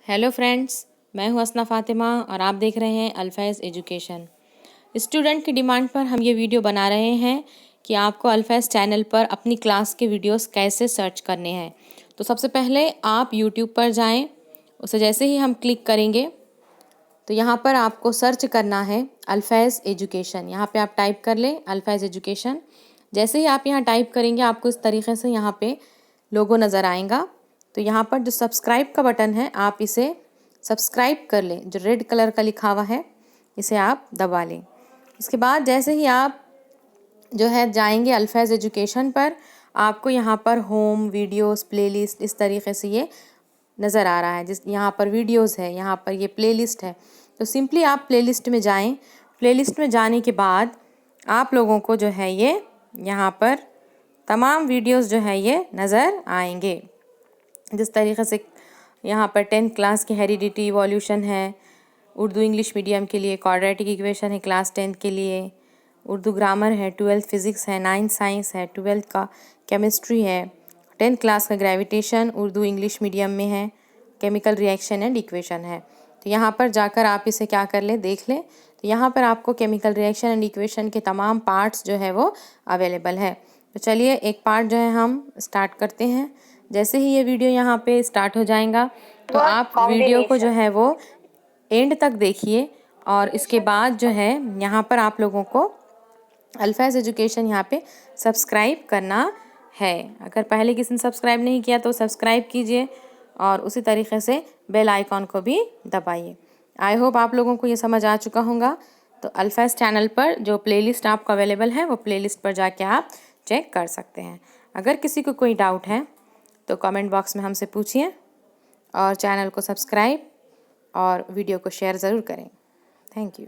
Hello friends, मैं हूं असना फ़ातिमा और आप देख रहे हैं अल्फैज़ एजुकेशन। स्टूडेंट की डिमांड पर हम ये वीडियो बना रहे हैं कि आपको अल्फैज़ चैनल पर अपनी क्लास के वीडियोस कैसे सर्च करने हैं। तो सबसे पहले आप यूट्यूब पर जाएं। उसे जैसे ही हम क्लिक करेंगे तो यहाँ पर आपको सर्च करना है अल्फैज़ एजुकेशन। यहाँ पे आप टाइप कर लें अल्फैज़ एजुकेशन। जैसे ही आप यहाँ टाइप करेंगे आपको इस तरीके से यहाँ पे लोगो नज़र आएगा। तो यहाँ पर जो सब्सक्राइब का बटन है आप इसे सब्सक्राइब कर लें, जो रेड कलर का लिखा हुआ है इसे आप दबा लें। इसके बाद जैसे ही आप जो है जाएंगे अल्फैज़ एजुकेशन पर, आपको यहाँ पर होम, वीडियोस, प्लेलिस्ट इस तरीके से ये नज़र आ रहा है। जिस यहाँ पर वीडियोस है, यहाँ पर ये प्लेलिस्ट है। तो सिंपली आप प्लेलिस्ट में जाएं। प्लेलिस्ट में जाने के बाद आप लोगों को जो है ये यहाँ पर तमाम वीडियोस जो है ये नज़र आएंगे। जिस तरीके से यहाँ पर 10th क्लास की हेरिडिटी इवोल्यूशन है, उर्दू इंग्लिश मीडियम के लिए क्वाड्रेटिक इक्वेशन है क्लास 10th के लिए, उर्दू ग्रामर है, 12th फिज़िक्स है, 9th साइंस है, 12th का केमिस्ट्री है, 10th क्लास का ग्रेविटेशन उर्दू इंग्लिश मीडियम में है, केमिकल रिएक्शन एंड इक्वेशन है। तो यहाँ पर जाकर आप इसे क्या कर लें, देख लें। तो यहाँ पर आपको केमिकल रिएक्शन एंड इक्वेशन के तमाम पार्ट्स जो है वो अवेलेबल है। तो चलिए एक पार्ट जो है हम स्टार्ट करते हैं। जैसे ही ये वीडियो यहाँ पे स्टार्ट हो जाएगा तो आप वीडियो को जो है वो एंड तक देखिए और इसके बाद जो है यहाँ पर आप लोगों को अल्फैज़ एजुकेशन यहाँ पे सब्सक्राइब करना है। अगर पहले किसी ने सब्सक्राइब नहीं किया तो सब्सक्राइब कीजिए और उसी तरीके से बेल आइकॉन को भी दबाइए। आई होप आप लोगों को ये समझ आ चुका होगा। तो अल्फैज़ चैनल पर जो प्लेलिस्ट आपको अवेलेबल है वो प्लेलिस्ट पर जाके आप चेक कर सकते हैं। अगर किसी को कोई डाउट है तो कमेंट बॉक्स में हमसे पूछिए और चैनल को सब्सक्राइब और वीडियो को शेयर ज़रूर करें। Thank you.